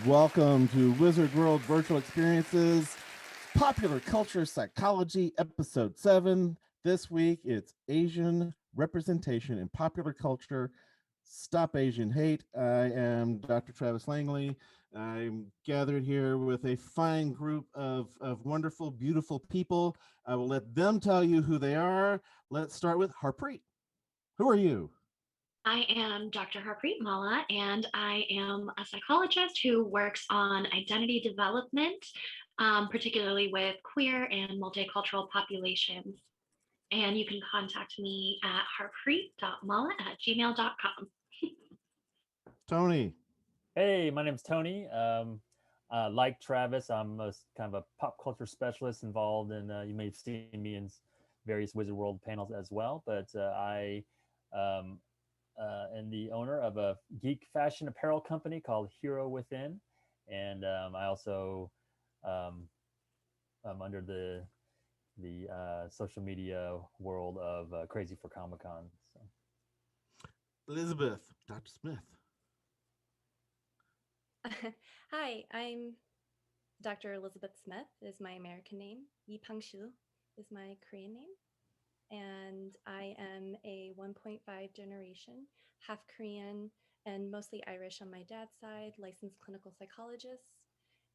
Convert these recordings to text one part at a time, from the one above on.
Welcome to Wizard World Virtual Experiences, Popular Culture Psychology, Episode 7. This week, it's Asian Representation in Popular Culture. Stop Asian Hate. I am Dr. Travis Langley. I'm gathered here with a fine group of wonderful, beautiful people. I will let them tell you who they are. Let's start with Harpreet. Who are you? I am Dr. Harpreet Mala, and I am a psychologist who works on identity development, particularly with queer and multicultural populations. And you can contact me at harpreet.mala@gmail.com. Tony. Hey, my name's Tony. Like Travis, I'm kind of a pop culture specialist involved in, you may have seen me in various Wizard World panels as well, but I am the owner of a geek fashion apparel company called Hero Within. And I also I'm under the social media world of Crazy for Comic-Con. So. Elizabeth, Dr. Smith. Hi, I'm Dr. Elizabeth Smith is my American name. Yi Pangshu is my Korean name. And I am a 1.5 generation, half Korean and mostly Irish on my dad's side, licensed clinical psychologist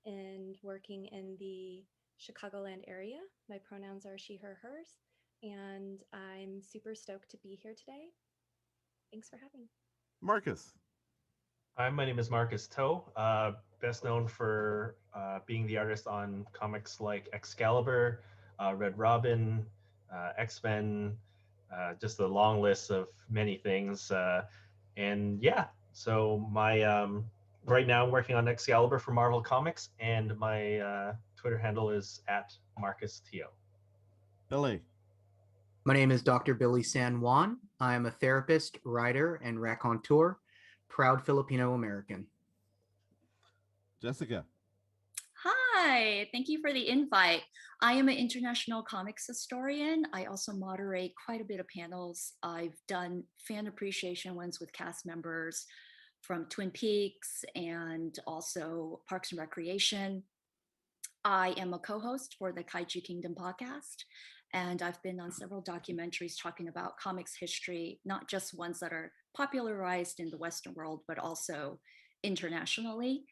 and working in the Chicagoland area. My pronouns are she, her, hers. And I'm super stoked to be here today. Thanks for having me. Marcus. Hi, my name is Marcus Toe, best known for being the artist on comics like Excalibur, Red Robin, X-Men, just a long list of many things. And yeah, so my right now I'm working on Excalibur for Marvel Comics, and my Twitter handle is @MarcusTO. Billy. My name is Dr. Billy San Juan. I am a therapist, writer, and raconteur. Proud Filipino American. Jessica. Hi, thank you for the invite. I am an international comics historian. I also moderate quite a bit of panels. I've done fan appreciation ones with cast members from Twin Peaks and also Parks and Recreation. I am a co-host for the Kaiju Kingdom podcast, and I've been on several documentaries talking about comics history, not just ones that are popularized in the Western world, but also internationally.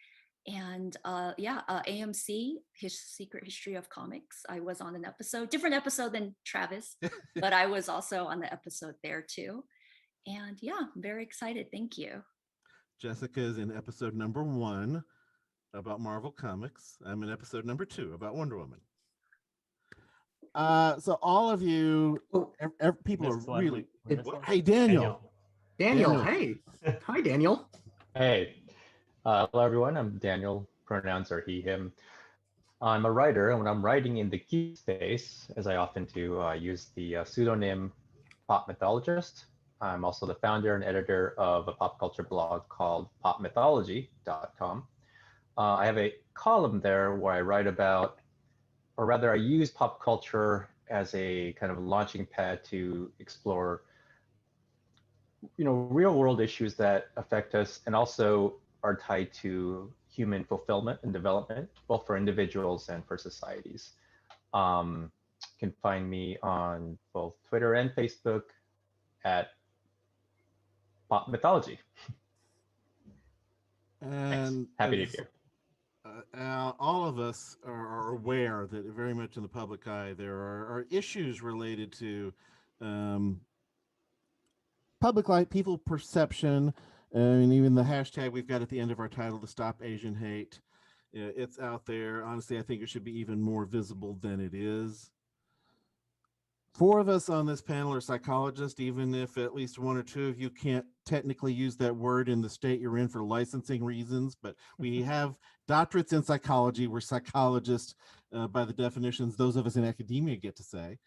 And AMC, His Secret History of Comics. I was on an episode, different episode than Travis, but I was also on the episode there too. And yeah, I'm very excited. Thank you. Jessica is in episode number 1 about Marvel Comics. I'm in episode number 2 about Wonder Woman. So all of you, people are really. Hey, Daniel. Daniel, hey. Hi, Daniel. Hey. Hello, everyone. I'm Daniel. Pronouns are he, him. I'm a writer, and when I'm writing in the geek space, as I often do, I use the pseudonym Pop Mythologist. I'm also the founder and editor of a pop culture blog called popmythology.com. I have a column there where I write about, or rather I use pop culture as a kind of launching pad to explore, real world issues that affect us and also are tied to human fulfillment and development, both for individuals and for societies. You can find me on both Twitter and Facebook at Pop Mythology. And happy to be here. All of us are aware that very much in the public eye there are issues related to public life, people perception, and even the hashtag we've got at the end of our title, the Stop Asian Hate. It's out there. Honestly, I think it should be even more visible than it is. 4 of us on this panel are psychologists, even if at least 1 or 2 of you can't technically use that word in the state you're in for licensing reasons, but we have doctorates in psychology. We're psychologists by the definitions those of us in academia get to say.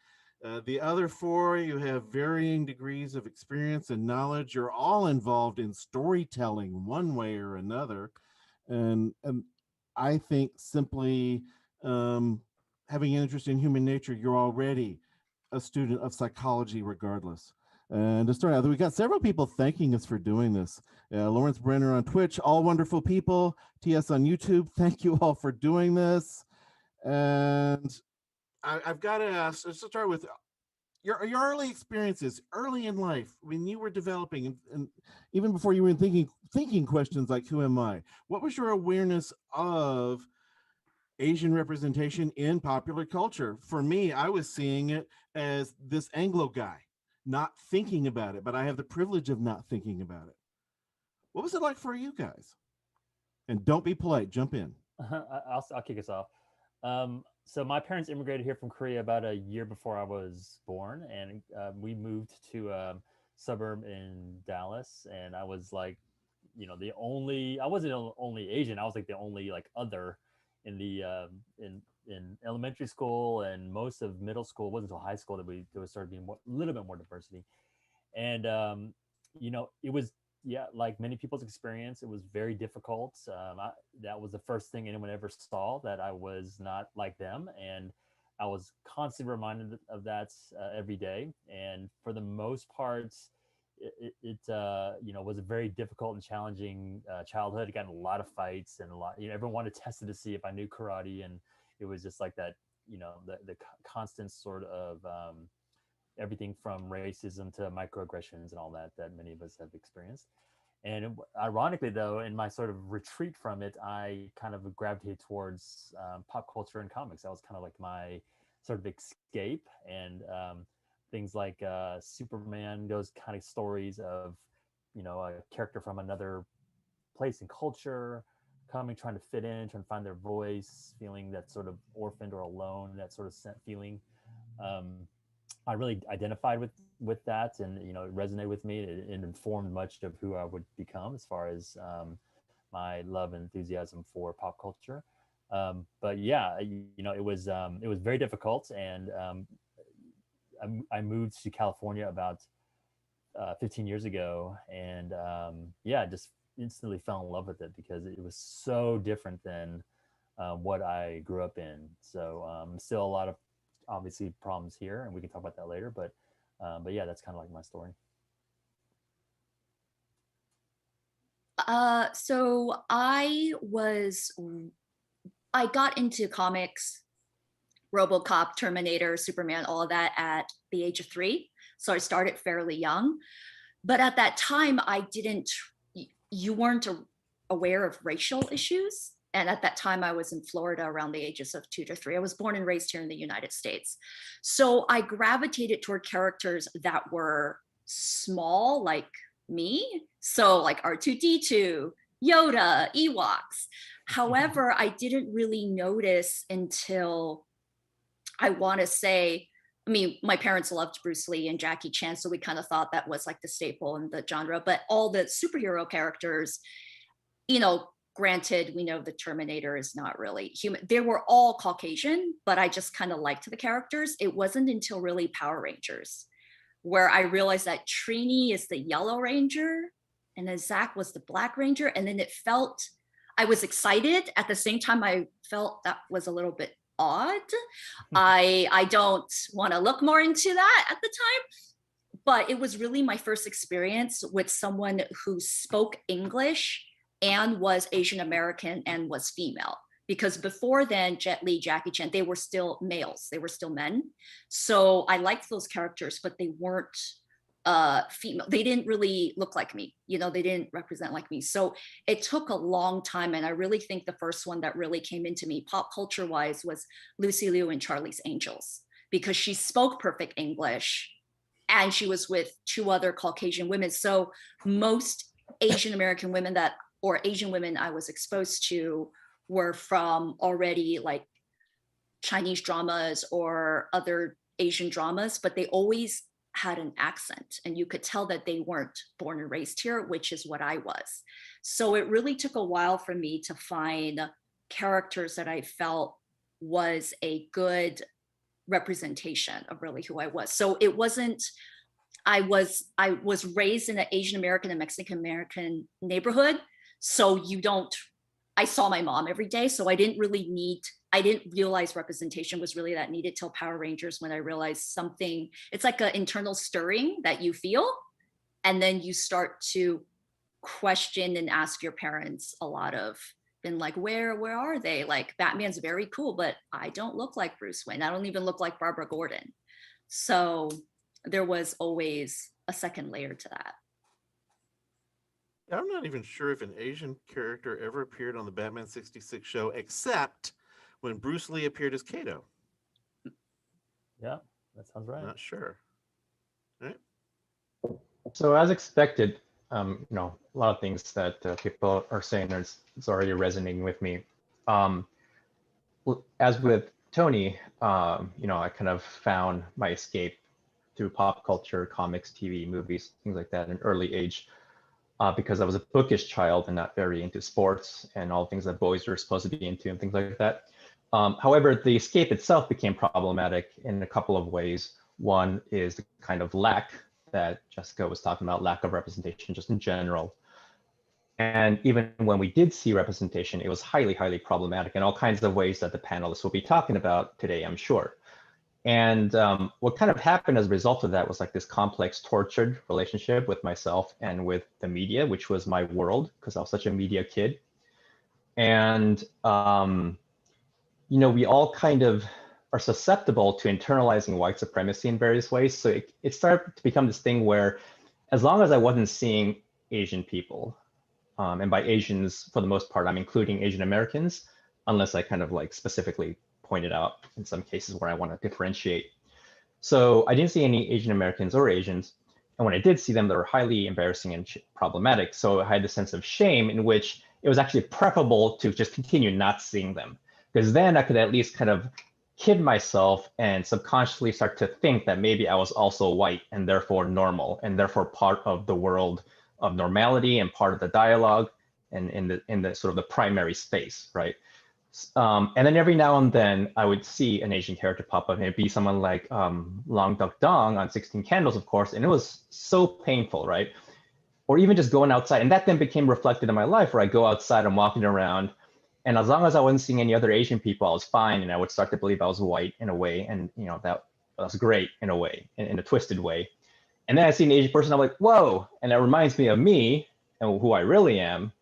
The other 4, you have varying degrees of experience and knowledge. You're all involved in storytelling one way or another. And I think simply having an interest in human nature, you're already a student of psychology regardless. And to start out, we got several people thanking us for doing this. Lawrence Brenner on Twitch, all wonderful people. TS on YouTube, thank you all for doing this. And I've got to ask, let's start with your early experiences, early in life, when you were developing, and even before you were thinking questions like, who am I? What was your awareness of Asian representation in popular culture? For me, I was seeing it as this Anglo guy, not thinking about it, but I have the privilege of not thinking about it. What was it like for you guys? And don't be polite, jump in. I'll kick us off. So my parents immigrated here from Korea about a year before I was born, and we moved to a suburb in Dallas. And I was like, I wasn't the only Asian. I was like the only like other in the in elementary school, and most of middle school. It wasn't until high school that there started being a little bit more diversity. And it was, like many people's experience, it was very difficult. That was the first thing anyone ever saw, that I was not like them, and I was constantly reminded of that every day. And for the most part, it was a very difficult and challenging childhood. I got in a lot of fights, and everyone wanted to test it to see if I knew karate, and it was just like that, the constant sort of everything from racism to microaggressions and all that many of us have experienced. And ironically, though, in my sort of retreat from it, I kind of gravitated towards pop culture and comics. That was kind of like my sort of escape. And things like Superman, those kind of stories of, a character from another place and culture coming, trying to fit in, trying to find their voice, feeling that sort of orphaned or alone, that sort of feeling. I really identified with that, and it resonated with me. It informed much of who I would become as far as my love and enthusiasm for pop culture. But yeah, it was very difficult, and I moved to California about 15 years ago, and just instantly fell in love with it because it was so different than what I grew up in. So still a lot of obviously problems here, and we can talk about that later, but yeah, that's kind of like my story. So I got into comics, RoboCop, Terminator, Superman, all of that at the age of 3. So I started fairly young, but at that time you weren't aware of racial issues. And at that time, I was in Florida around the ages of 2 to 3. I was born and raised here in the United States. So I gravitated toward characters that were small, like me. So like R2-D2, Yoda, Ewoks. However, I didn't really notice until, I want to say, my parents loved Bruce Lee and Jackie Chan, so we kind of thought that was like the staple in the genre. But all the superhero characters, granted, we know the Terminator is not really human. They were all Caucasian, but I just kind of liked the characters. It wasn't until really Power Rangers where I realized that Trini is the Yellow Ranger and then Zach was the Black Ranger. And then I was excited. At the same time, I felt that was a little bit odd. I don't want to look more into that at the time, but it was really my first experience with someone who spoke English and was Asian American and was female. Because before then, Jet Li, Jackie Chan, they were still males, they were still men. So I liked those characters, but they weren't female. They didn't really look like me, they didn't represent like me. So it took a long time. And I really think the first one that really came into me pop culture wise was Lucy Liu in Charlie's Angels, because she spoke perfect English and she was with 2 other Caucasian women. So most Asian American women or Asian women I was exposed to were from already like Chinese dramas or other Asian dramas, but they always had an accent, and you could tell that they weren't born and raised here, which is what I was. So it really took a while for me to find characters that I felt was a good representation of really who I was. So it wasn't, I was raised in an Asian American and Mexican American neighborhood. So you don't I saw my mom every day, so I didn't realize representation was really that needed till Power Rangers, when I realized something, it's like an internal stirring that you feel, and then you start to question and ask your parents a lot of, been like, where are they? Like, Batman's very cool, but I don't look like Bruce Wayne. I don't even look like Barbara Gordon. So there was always a second layer to that. I'm not even sure if an Asian character ever appeared on the Batman 66 show, except when Bruce Lee appeared as Kato. Yeah, that sounds right. Not sure. All right. So as expected, you know, a lot of things that people are saying is already resonating with me. As with Tony, you know, I kind of found my escape through pop culture, comics, TV, movies, things like that at an early age, because I was a bookish child and not very into sports and all things that boys were supposed to be into and things like that. However, the escape itself became problematic in a couple of ways. One is the kind of lack that Jessica was talking about, lack of representation just in general. And even when we did see representation, it was highly, highly problematic in all kinds of ways that the panelists will be talking about today, I'm sure. And what kind of happened as a result of that was like this complex, tortured relationship with myself and with the media, which was my world because I was such a media kid. And, you know, we all kind of are susceptible to internalizing white supremacy in various ways. So it started to become this thing where as long as I wasn't seeing Asian people, and by Asians, for the most part, I'm including Asian Americans, unless I kind of like specifically pointed out in some cases where I want to differentiate. So I didn't see any Asian Americans or Asians. And when I did see them, they were highly embarrassing and problematic. So I had this sense of shame in which it was actually preferable to just continue not seeing them, because then I could at least kind of kid myself and subconsciously start to think that maybe I was also white and therefore normal and therefore part of the world of normality and part of the dialogue and in the sort of the primary space, right? And then every now and then I would see an Asian character pop up, and it'd be someone like Long Duck Dong on 16 Candles, of course, and it was so painful, right? Or even just going outside, and that then became reflected in my life where I go outside, I'm walking around, and as long as I wasn't seeing any other Asian people, I was fine, and I would start to believe I was white in a way, and you know that was great in a way, in a twisted way. And then I see an Asian person, I'm like, whoa, and that reminds me of me and who I really am,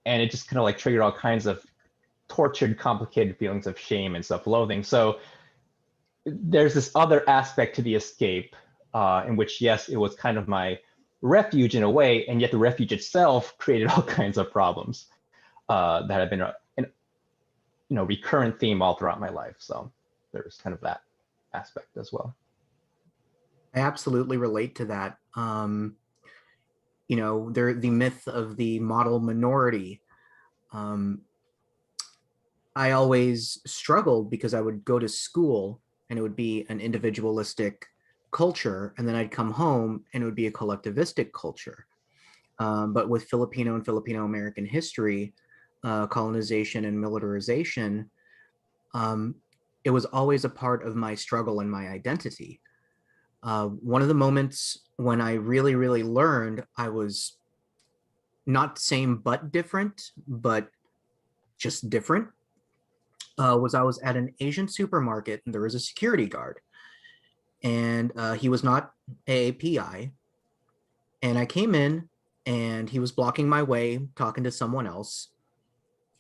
and it just kind of like triggered all kinds of tortured, complicated feelings of shame and self-loathing. So there's this other aspect to the escape in which, yes, it was kind of my refuge in a way, and yet the refuge itself created all kinds of problems that have been a recurrent theme all throughout my life. So there's kind of that aspect as well. I absolutely relate to that. You know, the myth of the model minority. I always struggled because I would go to school and it would be an individualistic culture, and then I'd come home and it would be a collectivistic culture. But with Filipino and Filipino American history, colonization and militarization, it was always a part of my struggle and my identity. One of the moments when I really, really learned I was not same but different, but just different, was I was at an Asian supermarket and there was a security guard, and he was not AAPI. And I came in and he was blocking my way, talking to someone else.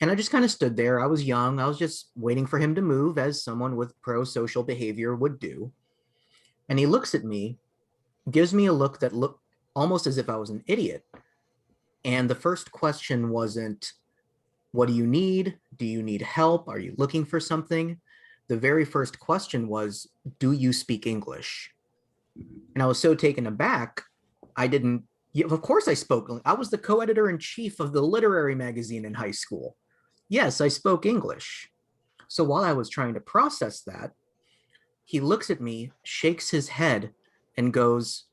And I just kind of stood there. I was young. I was just waiting for him to move, as someone with pro-social behavior would do. And he looks at me, gives me a look that looked almost as if I was an idiot. And the first question wasn't, what do you need? Do you need help? Are you looking for something? The very first question was, do you speak English? And I was so taken aback, I didn't, of course I spoke. I was the co-editor-in-chief of the literary magazine in high school. Yes, I spoke English. So while I was trying to process that, he looks at me, shakes his head, and goes,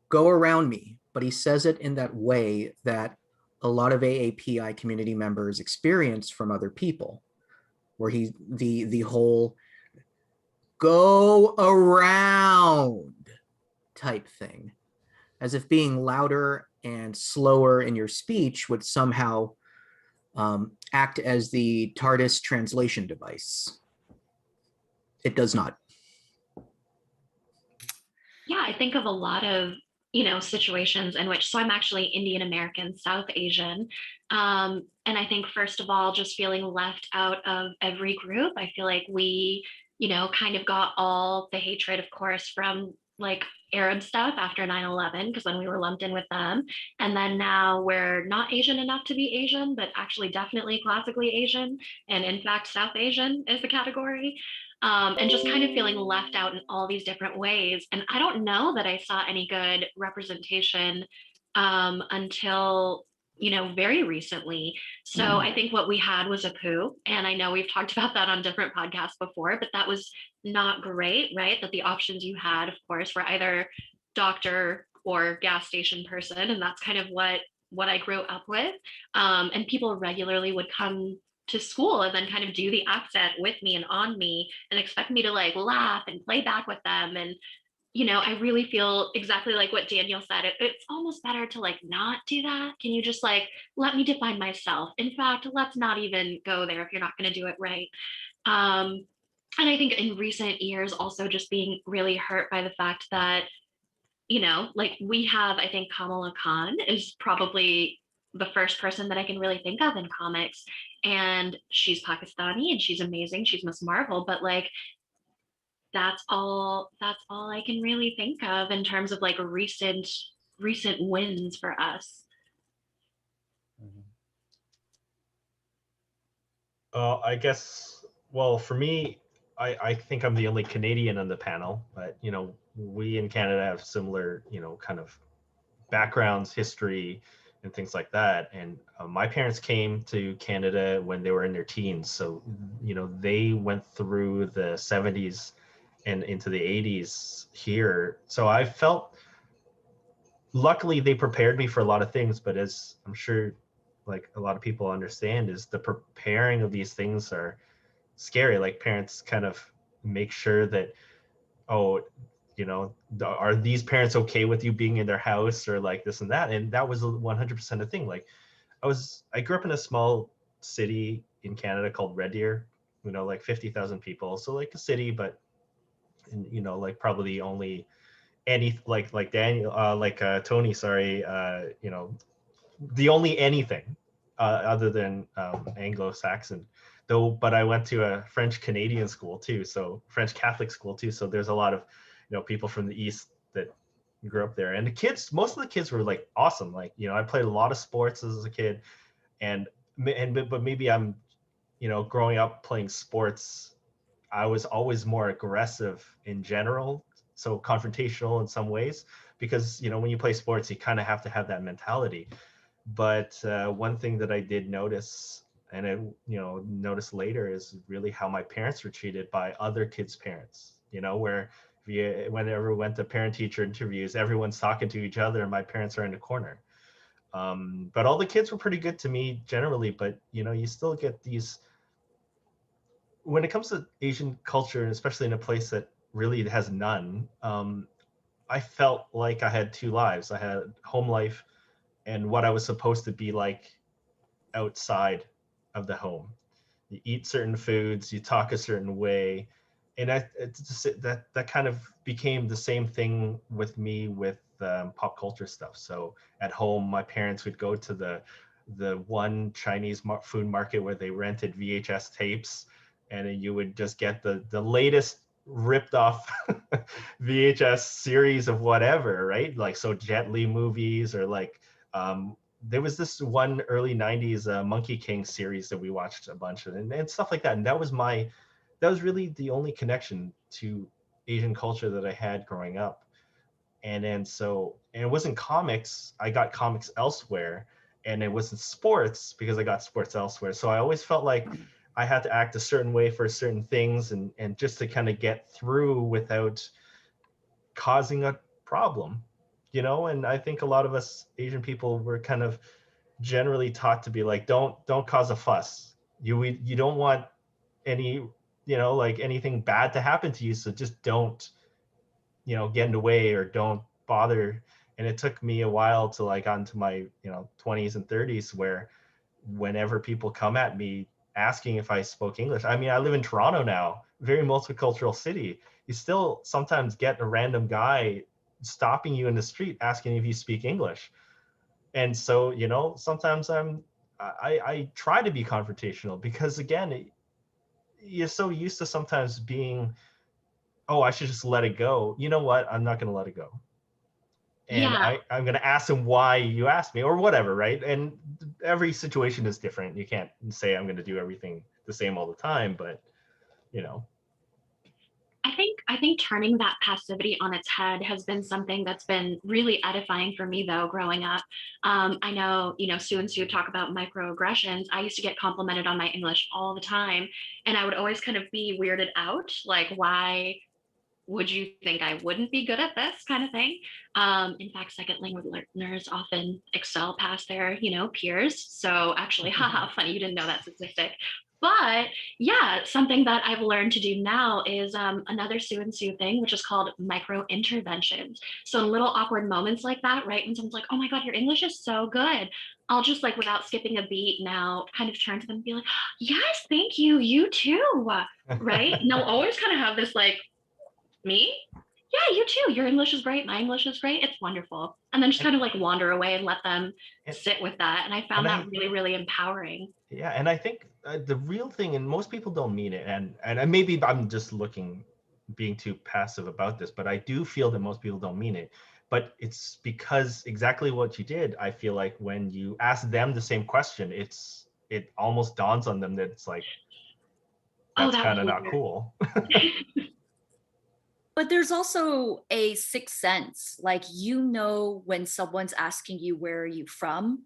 go around me. But he says it in that way that a lot of AAPI community members experience from other people, where the whole go around type thing, as if being louder and slower in your speech would somehow act as the TARDIS translation device? It does not. Yeah, I think of a lot of, situations in which, so I'm actually Indian American, South Asian. And I think, first of all, just feeling left out of every group. I feel like we, kind of got all the hatred, of course, from like Arab stuff after 9/11, because then we were lumped in with them. And then now we're not Asian enough to be Asian, but actually definitely classically Asian. And in fact, South Asian is the category. And just kind of feeling left out in all these different ways. And I don't know that I saw any good representation until, very recently. So I think what we had was a coup. And I know we've talked about that on different podcasts before, but that was not great, right? That the options you had, of course, were either doctor or gas station person. And that's kind of what I grew up with. And people regularly would come to school and then kind of do the accent with me and on me and expect me to like laugh and play back with them. And, I really feel exactly like what Daniel said. It's almost better to like not do that. Can you just like, let me define myself? In fact, let's not even go there if you're not going to do it right. And I think in recent years, also just being really hurt by the fact that, like we have, I think Kamala Khan is probably the first person that I can really think of in comics. And she's Pakistani and she's amazing. She's Miss Marvel, but like that's all I can really think of in terms of like recent wins for us. I guess, well, for me, I think I'm the only Canadian on the panel, but we in Canada have similar, kind of backgrounds, history, and things like that. And my parents came to Canada when they were in their teens, so they went through the 70s and into the 80s here. So I felt, luckily they prepared me for a lot of things, but as I'm sure like a lot of people understand, is the preparing of these things are scary. Like parents kind of make sure that, oh, are these parents okay with you being in their house or like this and that? And that was 100% a thing. Like I grew up in a small city in Canada called Red Deer, like 50,000 people. So like a city, but like probably only like Daniel, Tony, sorry, the only anything other than Anglo-Saxon. Though, but I went to a French Canadian school too, so French Catholic school too. So there's a lot of, people from the East that grew up there. And most of the kids were like awesome. Like, I played a lot of sports as a kid, but maybe I'm, growing up playing sports, I was always more aggressive in general, so confrontational in some ways, because when you play sports, you kind of have to have that mentality. But one thing that I did notice, and I noticed later, is really how my parents were treated by other kids' parents. Where whenever we went to parent-teacher interviews, everyone's talking to each other, and my parents are in the corner. But all the kids were pretty good to me generally. But you still get these. When it comes to Asian culture, and especially in a place that really has none, I felt like I had two lives. I had home life and what I was supposed to be like outside of the home. You eat certain foods, you talk a certain way. And that kind of became the same thing with me with pop culture stuff. So at home, my parents would go to the one Chinese food market where they rented VHS tapes, and then you would just get the latest ripped off VHS series of whatever, right? Like, so Jet Li movies, or like there was this one early 90s Monkey King series that we watched a bunch of, and stuff like that. And that was really the only connection to Asian culture that I had growing up. And it wasn't comics. I got comics elsewhere, and it wasn't sports because I got sports elsewhere. So I always felt like I had to act a certain way for certain things, and just to kind of get through without causing a problem, and I think a lot of us Asian people were kind of generally taught to be like, don't cause a fuss. You don't want any, like anything bad to happen to you. So just don't, get in the way, or don't bother. And it took me a while till I got into my, 20s and 30s where whenever people come at me asking if I spoke English. I mean, I live in Toronto now, very multicultural city. You still sometimes get a random guy stopping you in the street asking if you speak English. And so, you know, sometimes I try to be confrontational because again, you're so used to sometimes being, oh, I should just let it go. You know what? I'm not going to let it go. And Yeah. I'm going to ask him why you asked me or whatever, right? And every situation is different. You can't say I'm going to do everything the same all the time, but you know. I think turning that passivity on its head has been something that's been really edifying for me though, growing up. I know, you know, Sue and Sue talk about microaggressions. I used to get complimented on my English all the time, and I would always kind of be weirded out, like, why would you think I wouldn't be good at this kind of thing? In fact, second language learners often excel past their, you know, peers. So actually, haha, funny, you didn't know that statistic. But yeah, something that I've learned to do now is another Sue and Sue thing, which is called micro interventions. So in little awkward moments like that, right? When someone's like, oh my God, your English is so good. I'll just like, without skipping a beat now, kind of turn to them and be like, yes, thank you. You too. Right. And they'll always kind of have this like, me? Yeah, you too. Your English is great. My English is great. It's wonderful. And then just kind of like wander away and let them sit with that. And I found that really, really empowering. Yeah, and I think the real thing, and most people don't mean it, and maybe I'm just being too passive about this, but I do feel that most people don't mean it. But it's because exactly what you did. I feel like when you ask them the same question, it almost dawns on them that it's like, that's kind of not cool. But there's also a sixth sense, like, you know, when someone's asking you, where are you from,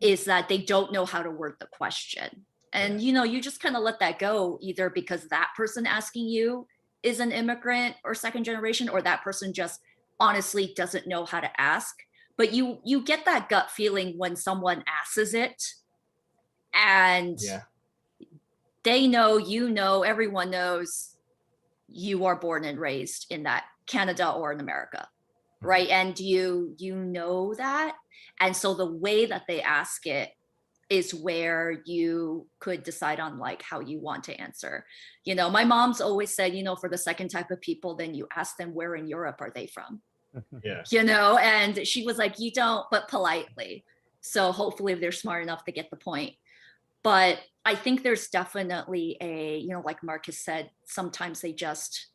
is that they don't know how to word the question. And, you know, you just kind of let that go, either because that person asking you is an immigrant or second generation, or that person just honestly doesn't know how to ask. But you get that gut feeling when someone asks it, and they know, you know, everyone knows you are born and raised in that Canada or in America, right? And you know that. And so the way that they ask it is where you could decide on like how you want to answer. You know, my mom's always said, you know, for the second type of people, then you ask them, where in Europe are they from? Yeah. You know, and she was like, you don't, but politely. So hopefully they're smart enough to get the point. But I think there's definitely a, you know, like Marcus said, sometimes they just,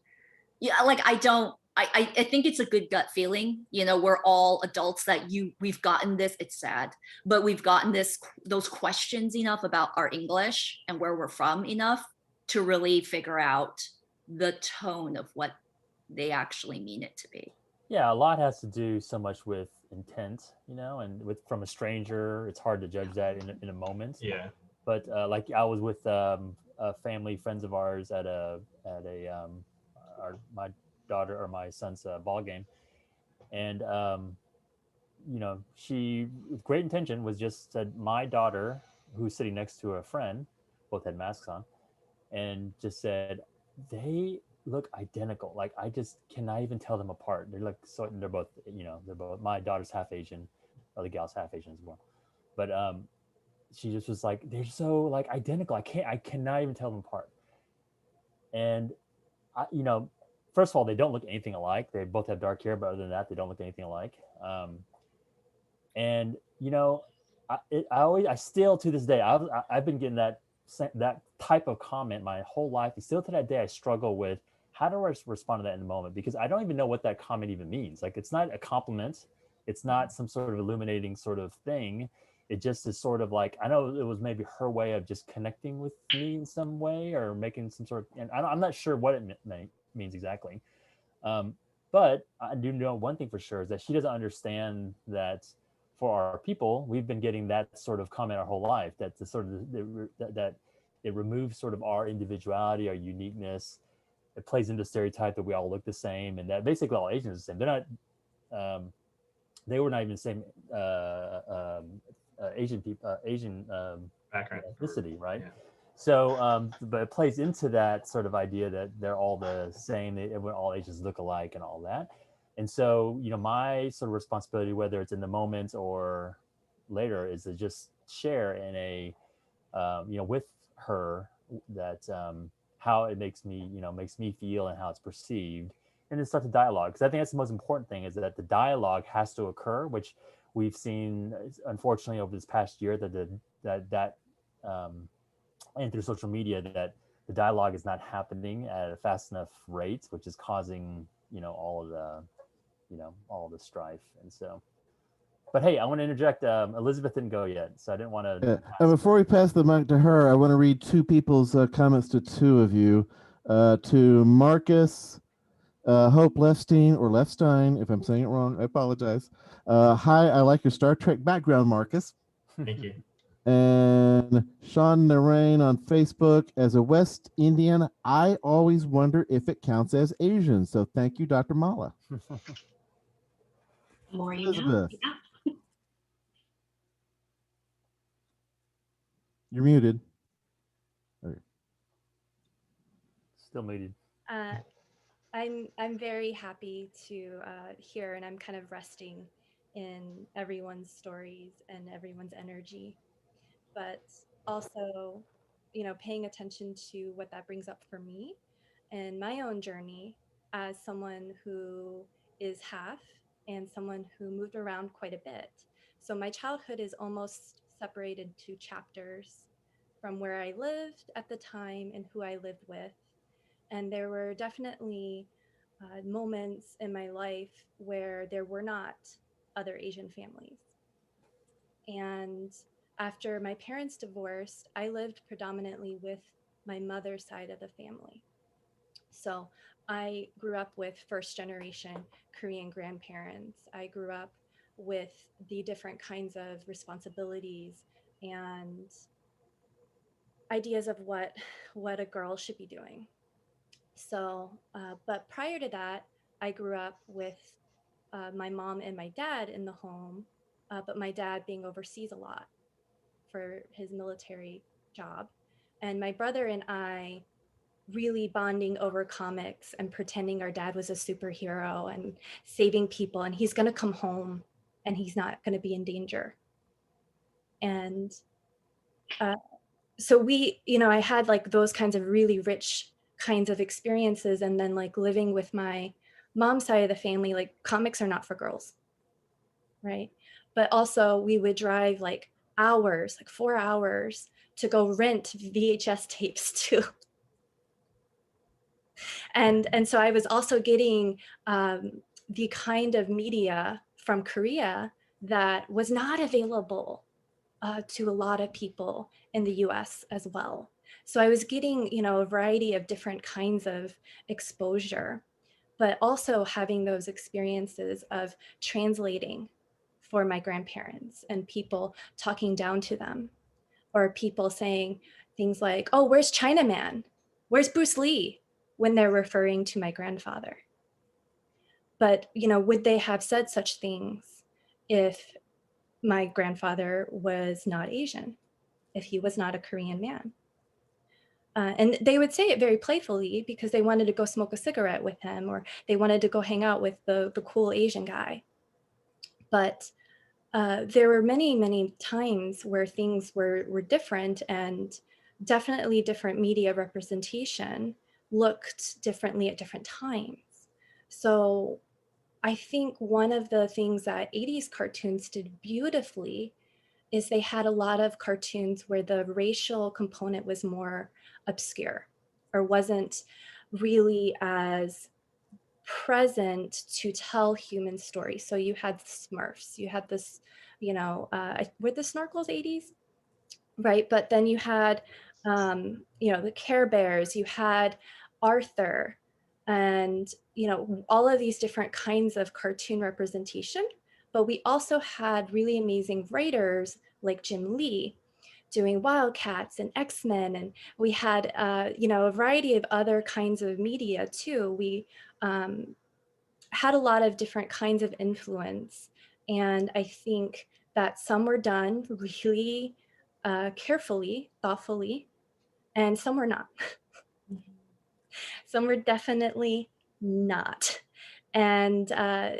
yeah, like I think it's a good gut feeling. You know, we're all adults that we've gotten this, it's sad, but we've gotten those questions enough about our English and where we're from enough to really figure out the tone of what they actually mean it to be. Yeah, a lot has to do so much with intent, you know, and from a stranger, it's hard to judge that in a moment. Yeah. But like I was with family friends of ours at my daughter or my son's ball game, and you know, she with great intention was just said, my daughter, who's sitting next to a friend, both had masks on, and just said, they look identical. Like I just cannot even tell them apart. They're like, so they're both, you know, my daughter's half Asian, or the gal's half Asian as well. But she just was like, they're so like identical. I cannot even tell them apart. And you know, first of all, they don't look anything alike. They both have dark hair, but other than that, they don't look anything alike. And you know, I still to this day, I've been getting that type of comment my whole life. And still to that day, I struggle with how do I respond to that in the moment, because I don't even know what that comment even means. Like, it's not a compliment. It's not some sort of illuminating sort of thing. It just is sort of like, I know it was maybe her way of just connecting with me in some way, or making some sort of, and I'm not sure what it means exactly. But I do know one thing for sure is that she doesn't understand that for our people, we've been getting that sort of comment our whole life, that the sort of that it removes sort of our individuality, our uniqueness. It plays into the stereotype that we all look the same, and that basically all Asians are the same. They're not. They were not even the same Asian people, Asian background ethnicity, right? Yeah. So, but it plays into that sort of idea that they're all the same. All Asians look alike and all that. And so, you know, my sort of responsibility, whether it's in the moment or later, is to just share in a with her that how it makes me feel and how it's perceived, and then start the dialogue, because I think that's the most important thing, is that the dialogue has to occur, which we've seen unfortunately over this past year that and through social media, that the dialogue is not happening at a fast enough rate, which is causing all of the strife. And so, but hey, I want to interject. Elizabeth didn't go yet, so I didn't want to. And before we pass the mic to her, I want to read two people's comments to two of you. To Marcus Hope Lefstein, or Lefstein, if I'm saying it wrong, I apologize. Hi, I like your Star Trek background, Marcus. Thank you. And Sean Narain on Facebook, as a West Indian, I always wonder if it counts as Asian. So thank you, Dr. Mala. More you know. Elizabeth. Yeah. You're muted. Okay. Still muted. I'm very happy to hear, and I'm kind of resting in everyone's stories and everyone's energy, but also, paying attention to what that brings up for me and my own journey as someone who is half and someone who moved around quite a bit. So my childhood is almost separated to chapters from where I lived at the time and who I lived with. And there were definitely moments in my life where there were not other Asian families. And after my parents divorced, I lived predominantly with my mother's side of the family. So I grew up with first generation Korean grandparents. I grew up with the different kinds of responsibilities and ideas of what a girl should be doing. So, but prior to that, I grew up with my mom and my dad in the home, but my dad being overseas a lot for his military job. And my brother and I really bonding over comics and pretending our dad was a superhero and saving people, and he's going to come home and he's not going to be in danger. And so I had like those kinds of really rich kinds of experiences. And then like living with my mom's side of the family, like comics are not for girls, right? But also we would drive like hours, like 4 hours to go rent VHS tapes too. And so I was also getting the kind of media from Korea that was not available to a lot of people in the US as well. So I was getting, a variety of different kinds of exposure, but also having those experiences of translating for my grandparents and people talking down to them, or people saying things like, oh, where's Chinaman? Where's Bruce Lee? When they're referring to my grandfather. But, would they have said such things if my grandfather was not Asian, if he was not a Korean man? And they would say it very playfully because they wanted to go smoke a cigarette with him, or they wanted to go hang out with the cool Asian guy. But there were many, many times where things were different, and definitely different media representation looked differently at different times. So I think one of the things that 80s cartoons did beautifully is they had a lot of cartoons where the racial component was more obscure or wasn't really as present to tell human stories. So you had the Smurfs, you had this, were the Snorkels 80s? Right, but then you had, the Care Bears, you had Arthur, and, all of these different kinds of cartoon representation. But we also had really amazing writers like Jim Lee doing Wildcats and X-Men, and we had, a variety of other kinds of media too. We had a lot of different kinds of influence, and I think that some were done really carefully, thoughtfully, and some were not. Some were definitely not. And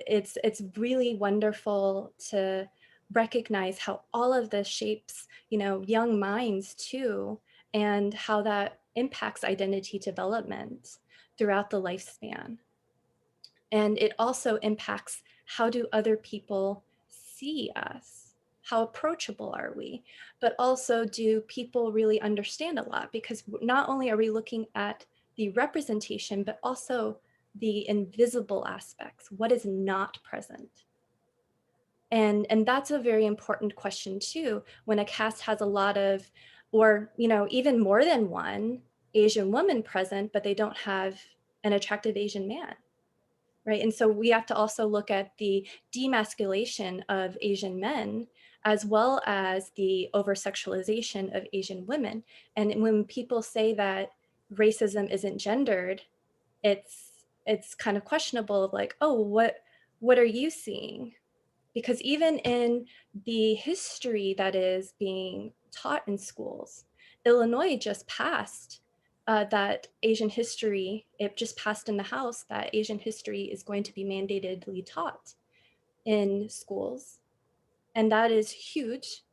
it's really wonderful to recognize how all of this shapes, young minds too, and how that impacts identity development throughout the lifespan. And it also impacts, how do other people see us? How approachable are we? But also, do people really understand a lot? Because not only are we looking at the representation, but also the invisible aspects, what is not present. And that's a very important question too, when a cast has a lot of, or even more than one Asian woman present, but they don't have an attractive Asian man, right? And so we have to also look at the demasculation of Asian men, as well as the over-sexualization of Asian women. And when people say that racism isn't gendered, it's kind of questionable of like, oh, what are you seeing? Because even in the history that is being taught in schools, Illinois just passed that Asian history, it just passed in the House that Asian history is going to be mandatedly taught in schools. And that is huge.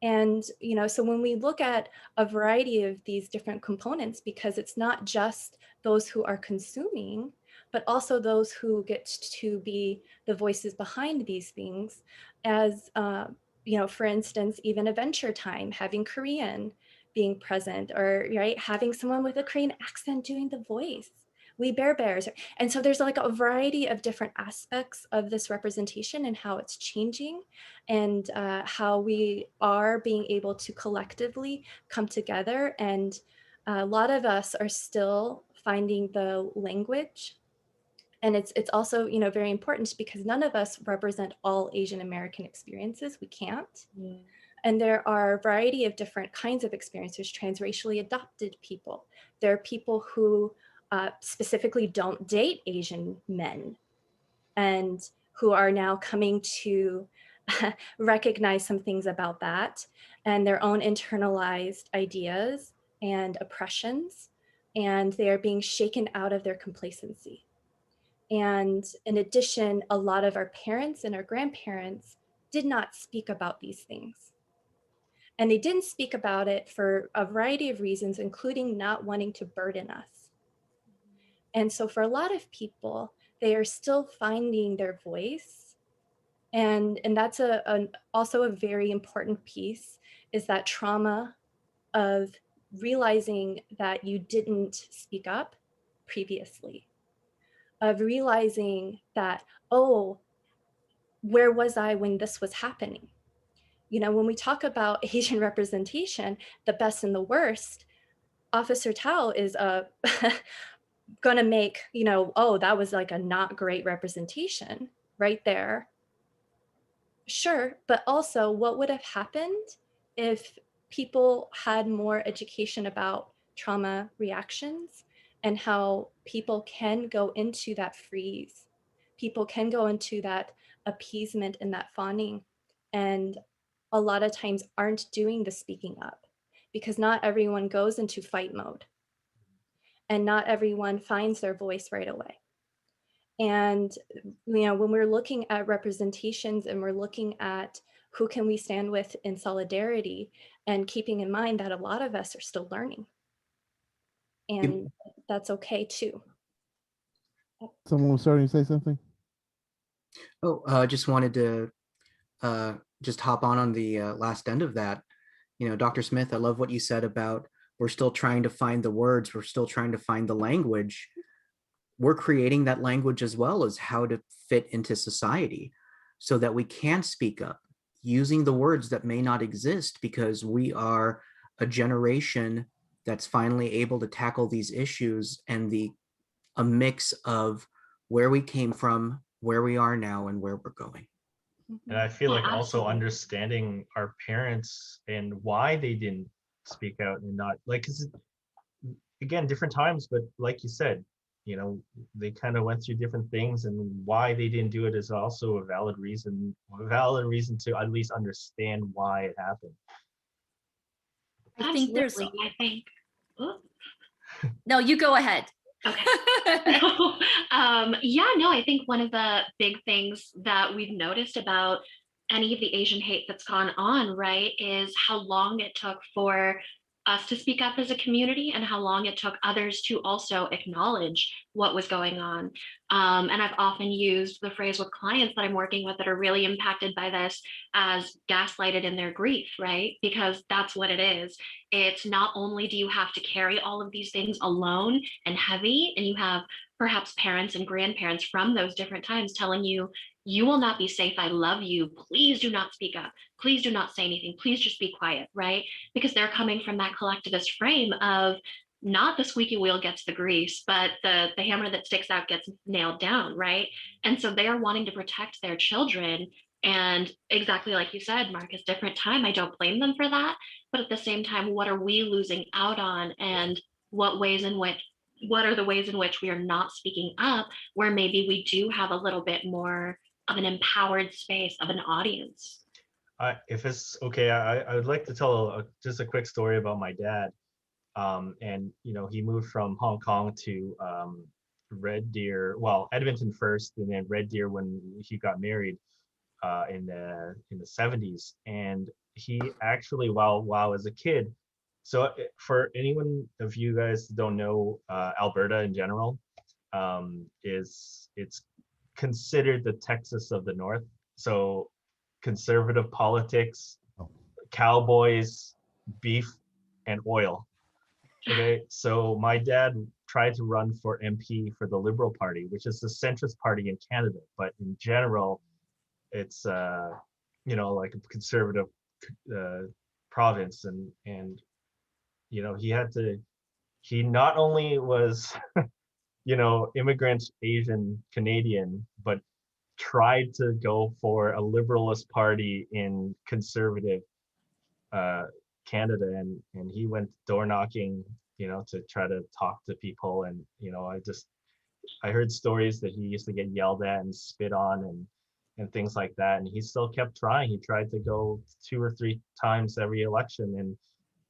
And, so when we look at a variety of these different components, because it's not just those who are consuming, but also those who get to be the voices behind these things, as, for instance, even Adventure Time, having Korean being present, or right, having someone with a Korean accent doing the voice. We Bear Bears. And so there's like a variety of different aspects of this representation and how it's changing, and how we are being able to collectively come together. And a lot of us are still finding the language. And it's also, very important, because none of us represent all Asian American experiences. We can't. And there are a variety of different kinds of experiences, transracially adopted people. There are people who specifically don't date Asian men, and who are now coming to recognize some things about that, and their own internalized ideas and oppressions, and they are being shaken out of their complacency. And in addition, a lot of our parents and our grandparents did not speak about these things. And they didn't speak about it for a variety of reasons, including not wanting to burden us. And so for a lot of people, they are still finding their voice. And that's also a very important piece, is that trauma of realizing that you didn't speak up previously, of realizing that, oh, where was I when this was happening? When we talk about Asian representation, the best and the worst, Officer Tao is gonna make, oh, that was like a not great representation right there. Sure, but also, what would have happened if people had more education about trauma reactions, and how people can go into that freeze, people can go into that appeasement and that fawning, and a lot of times aren't doing the speaking up, because not everyone goes into fight mode, and not everyone finds their voice right away. And when we're looking at representations, and we're looking at who can we stand with in solidarity, and keeping in mind that a lot of us are still learning, and that's okay too. Someone was starting to say something. Oh, just wanted to just hop on the last end of that. Dr. Smith, I love what you said about, we're still trying to find the words, we're still trying to find the language. We're creating that language as well as how to fit into society, so that we can speak up using the words that may not exist, because we are a generation that's finally able to tackle these issues, and a mix of where we came from, where we are now, and where we're going. And I feel like also Absolutely. understanding our parents and why they didn't speak out, and not like, 'cause again, different times, but like you said, they kind of went through different things, and why they didn't do it is also a valid reason to at least understand why it happened. I think there's, Absolutely. I think. Oops. no, you go ahead. Okay. Yeah, no, I think one of the big things that we've noticed about any of the Asian hate that's gone on, right, is how long it took for us to speak up as a community and how long it took others to also acknowledge what was going on. And I've often used the phrase with clients that I'm working with that are really impacted by this as gaslighted in their grief, right? Because that's what it is. It's not only do you have to carry all of these things alone and heavy, and you have perhaps parents and grandparents from those different times telling you, you will not be safe. I love you. Please do not speak up. Please do not say anything. Please just be quiet, right? Because they're coming from that collectivist frame of not the squeaky wheel gets the grease, but the hammer that sticks out gets nailed down, right? And so they are wanting to protect their children. And exactly like you said, Marcus, different time. I don't blame them for that. But at the same time, what are we losing out on? And what are the ways in which we are not speaking up, where maybe we do have a little bit more of an empowered space of an audience? If it's okay, I would like to tell just a quick story about my dad. And he moved from Hong Kong to Red Deer, well, Edmonton first, and then Red Deer when he got married in the 70s. And he actually, while as a kid, so for anyone of you guys that don't know Alberta in general, it's considered the Texas of the North. So conservative politics, cowboys, beef, and oil. Okay, so my dad tried to run for MP for the Liberal Party, which is the centrist party in Canada, but in general, it's like a conservative province, and he not only was immigrant Asian Canadian, but tried to go for a liberalist party in conservative Canada, and he went door knocking, to try to talk to people. And I heard stories that he used to get yelled at and spit on and things like that, and he still kept trying. He tried to go 2 or 3 times every election,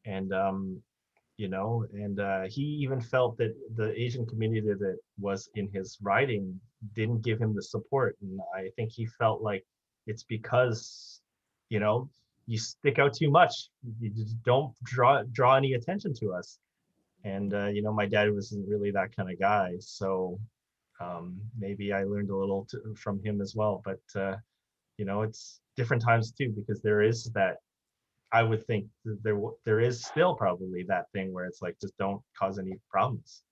and he even felt that the Asian community that was in his riding didn't give him the support. And I think he felt like it's because, you stick out too much. You just don't draw any attention to us. And, my dad wasn't really that kind of guy. So maybe I learned a little from him as well. But, it's different times too, because there is that, I would think there is still probably that thing where it's like, just don't cause any problems.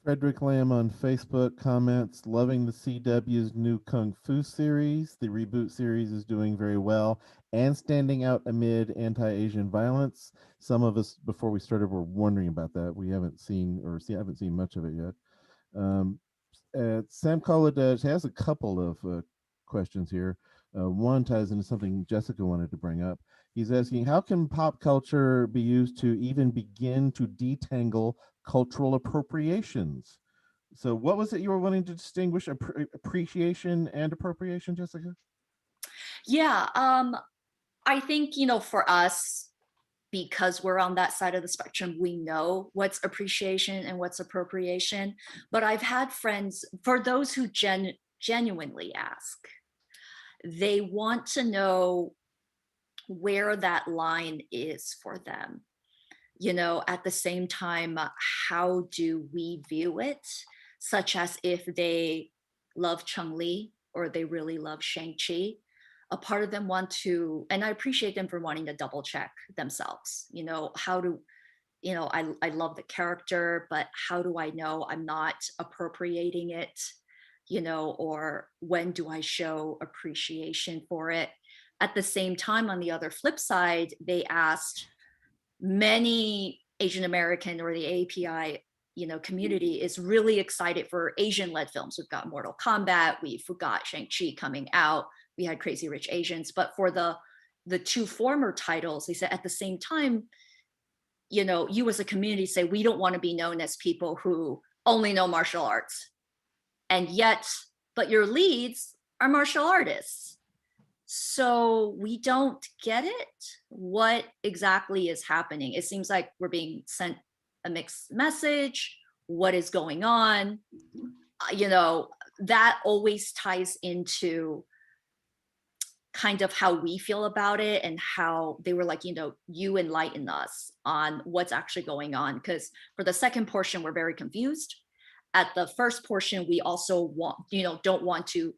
Frederick Lamb on Facebook comments, loving the CW's new Kung Fu series. The reboot series is doing very well and standing out amid anti-Asian violence. Some of us, before we started, were wondering about that. We haven't seen much of it yet. Sam Koladej has a couple of questions here. One ties into something Jessica wanted to bring up. He's asking, how can pop culture be used to even begin to detangle cultural appropriations? So what was it you were wanting to distinguish, appreciation and appropriation, Jessica? Yeah, I think, for us, because we're on that side of the spectrum, we know what's appreciation and what's appropriation. But I've had friends, for those who genuinely ask, they want to know where that line is for them. At the same time, how do we view it? Such as if they love Chun-Li or they really love Shang-Chi, a part of them want to, and I appreciate them for wanting to double check themselves. I love the character, but how do I know I'm not appropriating it? Or when do I show appreciation for it? At the same time, on the other flip side, they asked, many Asian American or the API, community is really excited for Asian-led films. We've got Mortal Kombat, we've got Shang-Chi coming out, we had Crazy Rich Asians. But for the 2 former titles, they said at the same time, you as a community say, we don't want to be known as people who only know martial arts. And yet, but your leads are martial artists. So we don't get it. What exactly is happening? It seems like we're being sent a mixed message. What is going on? That always ties into kind of how we feel about it, and how they were like, you enlighten us on what's actually going on. Because for the second portion, we're very confused. At the first portion, we also don't want to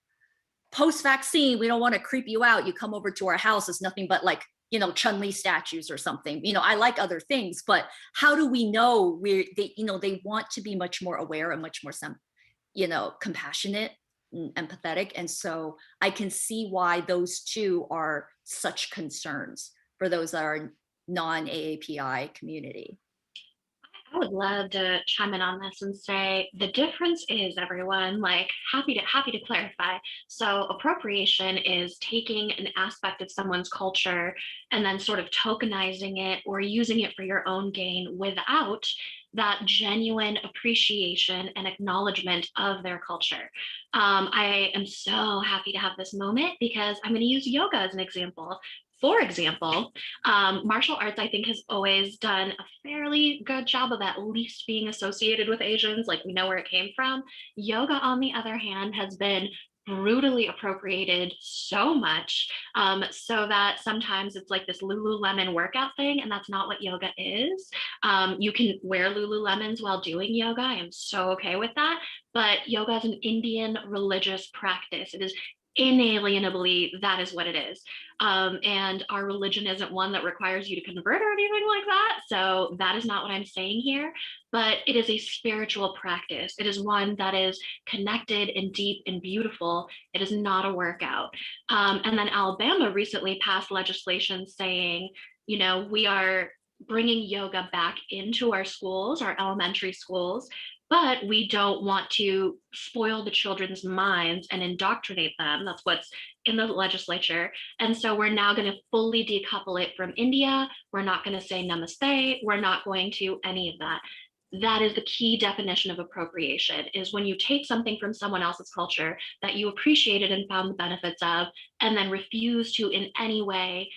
post-vaccine, we don't want to creep you out. You come over to our house, it's nothing but like, Chun-Li statues or something. I like other things, but how do we know they want to be much more aware and much more compassionate and empathetic. And so I can see why those two are such concerns for those that are non-AAPI community. I would love to chime in on this and say the difference is, everyone, like happy to clarify. So appropriation is taking an aspect of someone's culture and then sort of tokenizing it or using it for your own gain without that genuine appreciation and acknowledgement of their culture. I am so happy to have this moment because I'm going to use yoga as an example. For example, martial arts, I think, has always done a fairly good job of at least being associated with Asians, like we know where it came from. Yoga, on the other hand, has been brutally appropriated so much, so that sometimes it's like this Lululemon workout thing, and that's not what yoga is. You can wear Lululemons while doing yoga. I am so okay with that. But yoga is an Indian religious practice. It is inalienably, that is what it is. And our religion isn't one that requires you to convert or anything like that. So that is not what I'm saying here, but it is a spiritual practice. It is one that is connected and deep and beautiful. It is not a workout. And then Alabama recently passed legislation saying, we are bringing yoga back into our schools, our elementary schools, but we don't want to spoil the children's minds and indoctrinate them. That's what's in the legislature. And so we're now going to fully decouple it from India. We're not going to say namaste. We're not going to any of that. That is the key definition of appropriation, is when you take something from someone else's culture that you appreciated and found the benefits of, and then refuse to in any way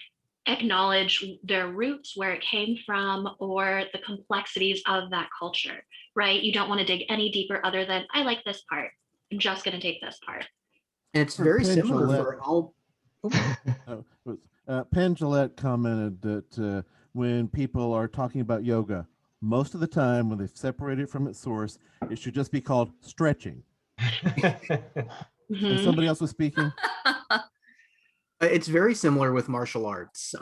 acknowledge their roots, where it came from, or the complexities of that culture, right? You don't want to dig any deeper other than, I like this part, I'm just going to take this part. And it's very similar Pendulette, for all. Penn Gillette commented that when people are talking about yoga, most of the time when they've separated it from its source, it should just be called stretching. And somebody else was speaking. It's very similar with martial arts.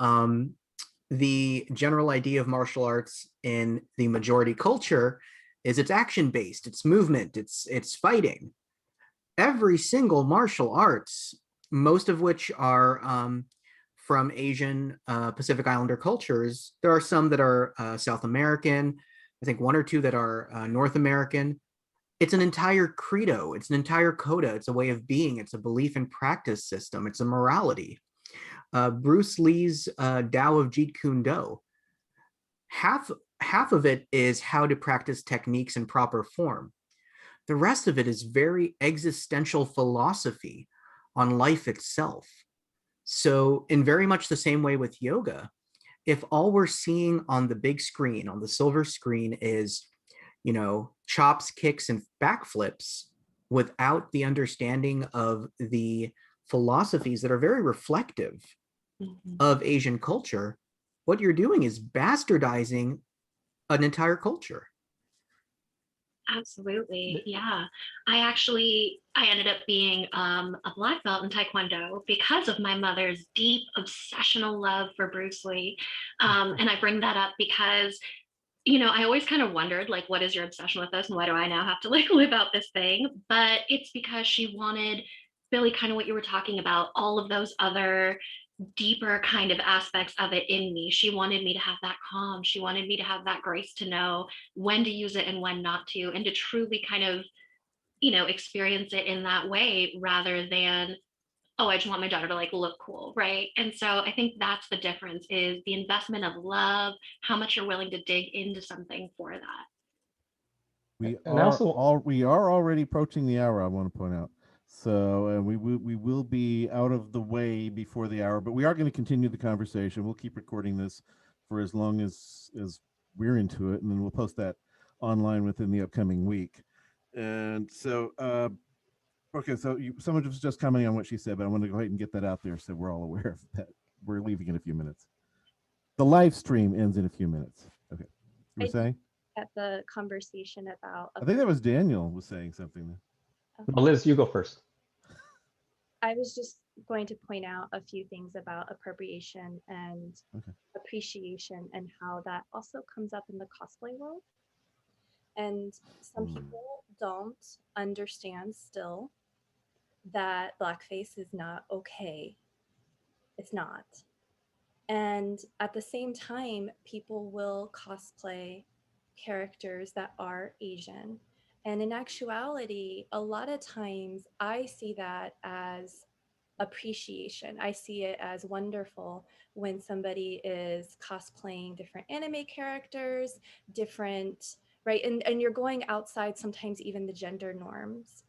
The general idea of martial arts in the majority culture is it's action-based, it's movement, it's fighting. Every single martial arts, most of which are from Asian Pacific Islander cultures, there are some that are South American, I think one or two that are North American. It's an entire credo, it's an entire coda, it's a way of being, it's a belief and practice system, it's a morality. Bruce Lee's Tao of Jeet Kune Do, half of it is how to practice techniques in proper form. The rest of it is very existential philosophy on life itself. So in very much the same way with yoga, if all we're seeing on the big screen, on the silver screen, is chops, kicks, and backflips without the understanding of the philosophies that are very reflective of Asian culture, what you're doing is bastardizing an entire culture. Absolutely. Yeah. I ended up being a black belt in Taekwondo because of my mother's deep obsessional love for Bruce Lee. And I bring that up because I always kind of wondered, like, what is your obsession with this? And why do I now have to live out this thing? But it's because she wanted, Billy, kind of what you were talking about, all of those other deeper kind of aspects of it in me. She wanted me to have that calm. She wanted me to have that grace to know when to use it and when not to, and to truly kind of, experience it in that way rather than, oh, I just want my daughter to look cool, right? And so I think that's the difference, is the investment of love, how much you're willing to dig into something for that. We And are also- we are already approaching the hour, I want to point out. So we will be out of the way before the hour, but we are going to continue the conversation. We'll keep recording this for as long as we're into it, and then we'll post that online within the upcoming week. And so Okay, so someone was just commenting on what she said, but I want to go ahead and get that out there so we're all aware of that. We're leaving in a few minutes. The live stream ends in a few minutes. Okay, you were saying? At the conversation about, I think that was Daniel was saying something. Well, Liz, you go first. I was just going to point out a few things about appropriation and appreciation and how that also comes up in the cosplay world. And some people don't understand still that blackface is not okay. It's not. And at the same time, people will cosplay characters that are Asian. And in actuality, a lot of times I see that as appreciation. I see it as wonderful when somebody is cosplaying different anime characters, different, right? And you're going outside sometimes even the gender norms,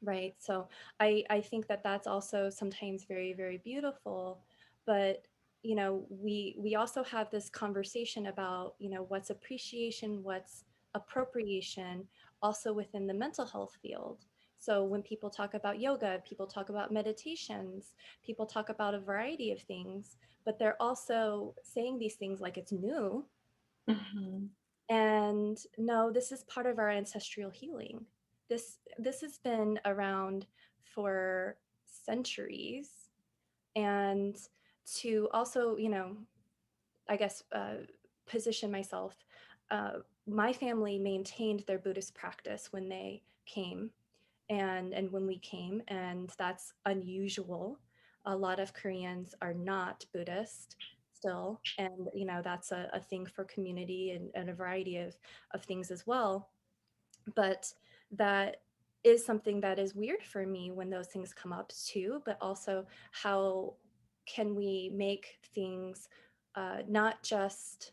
right? So I think that that's also sometimes very, very beautiful. But you know, we also have this conversation about, you know, what's appreciation, what's appropriation, also within the mental health field. So when people talk about yoga, people talk about meditations, people talk about a variety of things, but they're also saying these things like it's new. Mhm. And no, this is part of our ancestral healing. This has been around for centuries. And to also, you know, I guess position myself, my family maintained their Buddhist practice when they came and when we came, and that's unusual. A lot of Koreans are not Buddhist still, and you know, that's a thing for community and a variety of things as well. But that is something that is weird for me when those things come up too. But also, how can we make things not just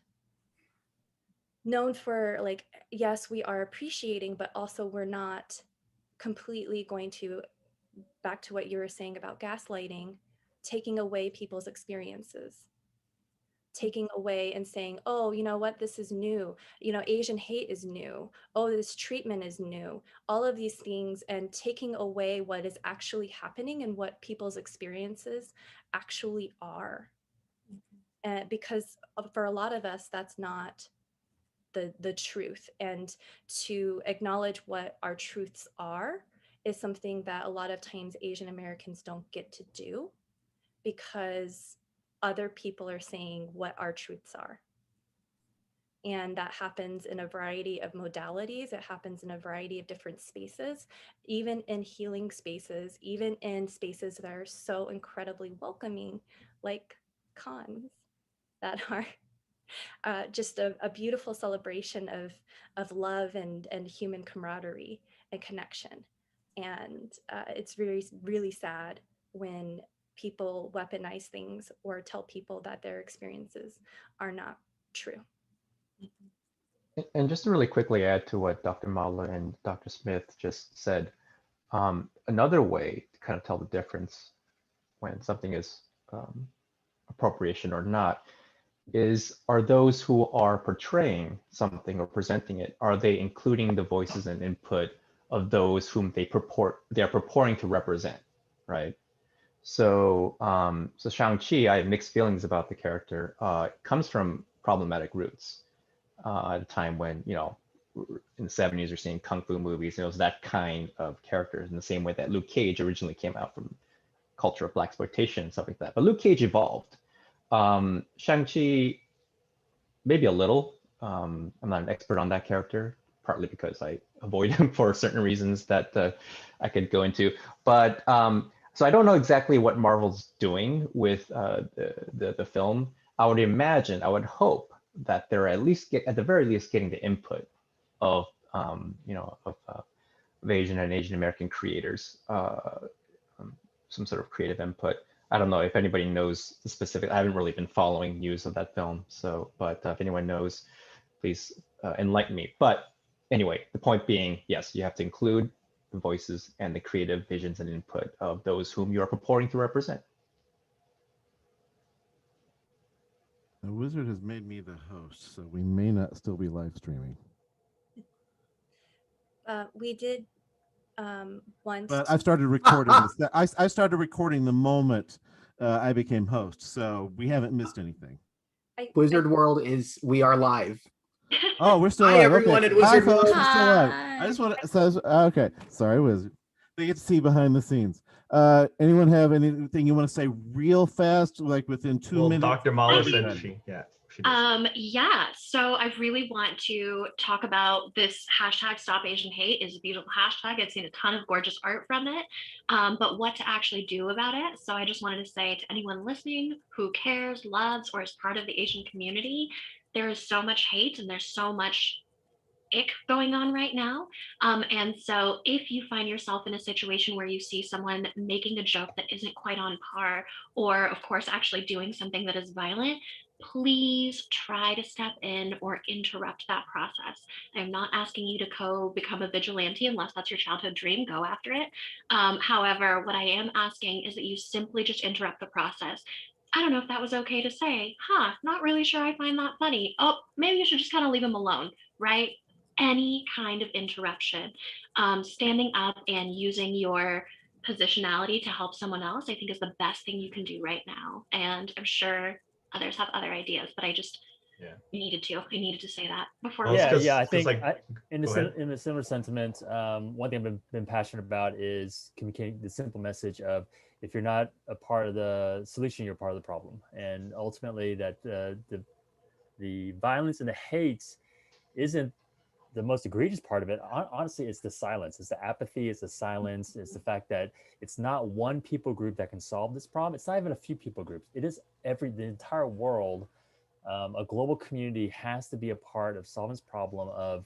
known for, like, yes, we are appreciating, but also we're not completely going to, back to what you were saying about gaslighting, taking away people's experiences, taking away and saying, oh, you know what, this is new, you know, Asian hate is new, oh, this treatment is new, all of these things, and taking away what is actually happening and what people's experiences actually are. Because for a lot of us, that's not the truth. And to acknowledge what our truths are is something that a lot of times Asian Americans don't get to do, because other people are saying what our truths are. And that happens in a variety of modalities. It happens in a variety of different spaces, even in healing spaces, even in spaces that are so incredibly welcoming, like cons that are just a beautiful celebration of love and human camaraderie and connection. And it's really sad when people weaponize things or tell people that their experiences are not true. And just to really quickly add to what Dr. Mala and Dr. Smith just said, another way to kind of tell the difference when something is appropriation or not is, are those who are portraying something or presenting it, are they including the voices and input of those whom they're purporting to represent, right? So so Shang-Chi, I have mixed feelings about the character. It comes from problematic roots. At a time when, you know, in the 70s, you're seeing kung fu movies, and it was that kind of characters, in the same way that Luke Cage originally came out from culture of blaxploitation and stuff like that. But Luke Cage evolved. Shang-Chi, maybe a little. I'm not an expert on that character, partly because I avoid him for certain reasons that I could go into. But so I don't know exactly what Marvel's doing with the film. I would imagine, I would hope that they're at least at the very least getting the input of you know, of Asian and Asian American creators, some sort of creative input. I don't know if anybody knows the specific. I haven't really been following news of that film, so but if anyone knows, please enlighten me. But anyway, the point being, yes, you have to include the voices and the creative visions and input of those whom you are purporting to represent. The wizard has made me the host, so we may not still be live streaming. We did want But to, I started recording this. I started recording the moment I became host, so we haven't missed anything. Wizard World we are live. Oh, we're still Hi, live. everyone Okay. at Wizard Hi, folks. World. We're still live. I just want to. So, okay. Sorry, Wizard. They get to see behind the scenes. Anyone have anything you want to say real fast, like within 2 minutes? Dr. Mala Go said ahead. she does. Yeah, so I really want to talk about this hashtag Stop Asian Hate. Is a beautiful hashtag. I've seen a ton of gorgeous art from it, but what to actually do about it. So I just wanted to say to anyone listening who cares, loves, or is part of the Asian community, there is so much hate and there's so much ick going on right now. And so if you find yourself in a situation where you see someone making a joke that isn't quite on par, or of course actually doing something that is violent, please try to step in or interrupt that process. I'm not asking you to become a vigilante unless that's your childhood dream, go after it. However, what I am asking is that you simply just interrupt the process. I don't know if that was okay to say, not really sure I find that funny. Oh, maybe you should just kind of leave them alone, right? Any kind of interruption, standing up and using your positionality to help someone else, I think is the best thing you can do right now. And I'm sure others have other ideas, but I needed to say that before. I think in go ahead. a similar sentiment, one thing I've been passionate about is communicating the simple message of, if you're not a part of the solution, you're part of the problem. And ultimately that the violence and the hate isn't the most egregious part of it. Honestly, it's the silence, it's the apathy, it's the silence, it's the fact that it's not one people group that can solve this problem. It's not even a few people groups. It is the entire world. A global community has to be a part of solving this problem of,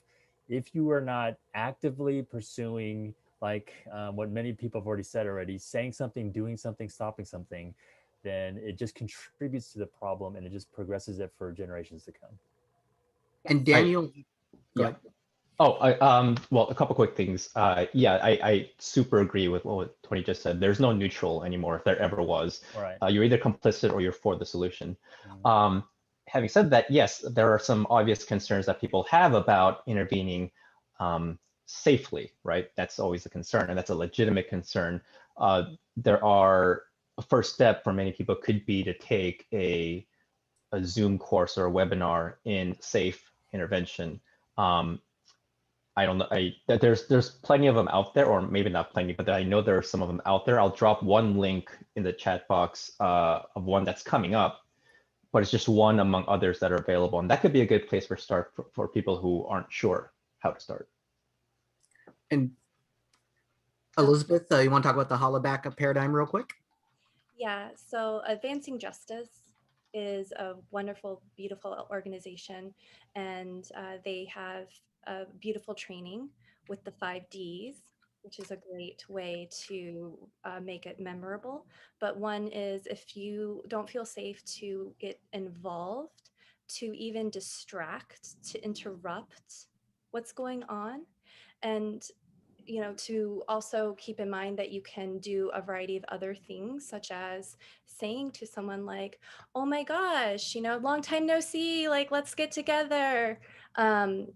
if you are not actively pursuing, like what many people have already said already, saying something, doing something, stopping something, then it just contributes to the problem and it just progresses it for generations to come. And Daniel, go ahead. Well, a couple quick things. I super agree with what Tony just said. There's no neutral anymore, if there ever was. Right. You're either complicit or you're for the solution. Mm-hmm. Having said that, yes, there are some obvious concerns that people have about intervening safely, right? That's always a concern, and that's a legitimate concern. A first step for many people could be to take a Zoom course or a webinar in safe intervention. I don't know. There's plenty of them out there, or maybe not plenty, but I know there are some of them out there. I'll drop one link in the chat box of one that's coming up, but it's just one among others that are available, and that could be a good place for start for people who aren't sure how to start. And Elizabeth, you want to talk about the holoback paradigm real quick? Yeah, so Advancing Justice is a wonderful, beautiful organization, and they have a beautiful training with the 5 Ds, which is a great way to make it memorable. But one is, if you don't feel safe to get involved, to even distract, to interrupt what's going on, and to also keep in mind that you can do a variety of other things, such as saying to someone like, oh my gosh, long time no see, like, let's get together, and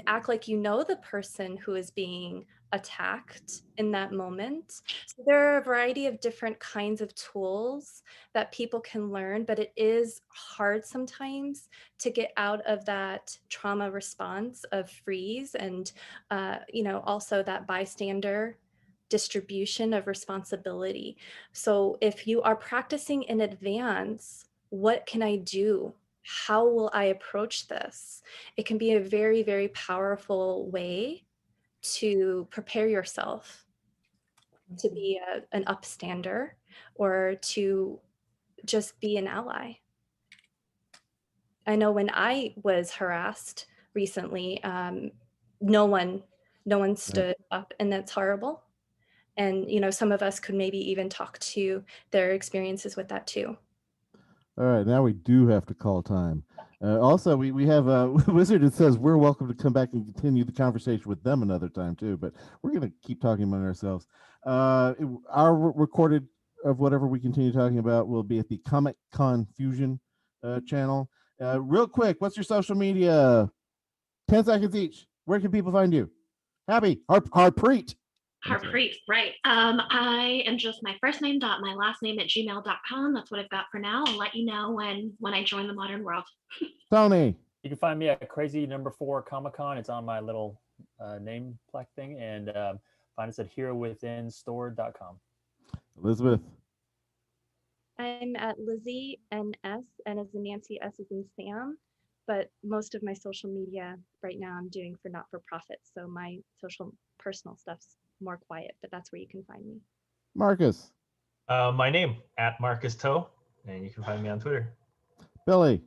act like the person who is being attacked in that moment. So there are a variety of different kinds of tools that people can learn, but it is hard sometimes to get out of that trauma response of freeze and also that bystander distribution of responsibility. So if you are practicing in advance, what can I do? How will I approach this? It can be a very, very powerful way to prepare yourself to be an upstander, or to just be an ally. I know when I was harassed recently, no one stood up, and that's horrible. And some of us could maybe even talk to their experiences with that too. All right, now we do have to call time. Also, we have a Wizard that says we're welcome to come back and continue the conversation with them another time too, but we're going to keep talking among ourselves. Our recorded of whatever we continue talking about will be at the Comic Con Fusion channel. Real quick, what's your social media? 10 seconds each. Where can people find you? Harpreet. Harpreet, right. I am just my first name dot my last name at gmail.com. That's what I've got for now. I'll let you know when I join the modern world. Tony. You can find me at Crazy Number 4 Comic-Con. It's on my little name plaque thing, and find us at herewithinstore.com. Elizabeth. I'm at Lizzie NS, N as in Nancy, S as in Sam. But most of my social media right now I'm doing for not-for-profit. So my social personal stuff's more quiet, but that's where you can find me. Marcus. My name, at Marcus Toe, and you can find me on Twitter. Billy.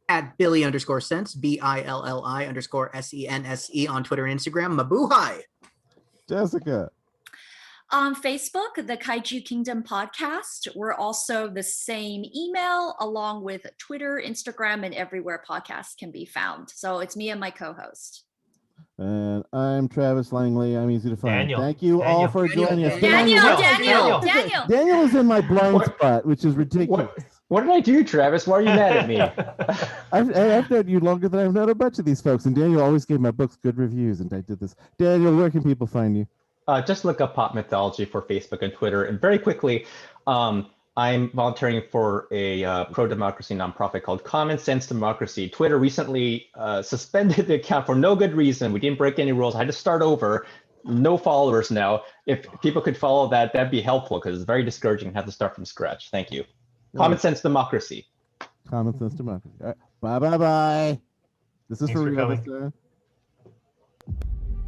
At Billy_Sense, BILLI_SENSE on Twitter and Instagram. Mabuhay. Jessica. On Facebook, the Kaiju Kingdom podcast. We're also the same email along with Twitter, Instagram, and everywhere podcasts can be found. So it's me and my co-host. And I'm Travis Langley. I'm easy to find. Daniel. Thank you all for joining us. Daniel is in my blind spot, which is ridiculous. What did I do, Travis? Why are you mad at me? I've known you longer than I've known a bunch of these folks, and Daniel always gave my books good reviews, and I did this. Daniel, where can people find you? Just look up Pop Mythology for Facebook and Twitter. And very quickly, I'm volunteering for a pro-democracy nonprofit called Common Sense Democracy. Twitter recently suspended the account for no good reason. We didn't break any rules. I had to start over. No followers now. If people could follow that, that'd be helpful because it's very discouraging to have to start from scratch. Thank you. Common Sense Democracy. Common Sense Democracy. All right. Bye. This is Thanks for for coming. real.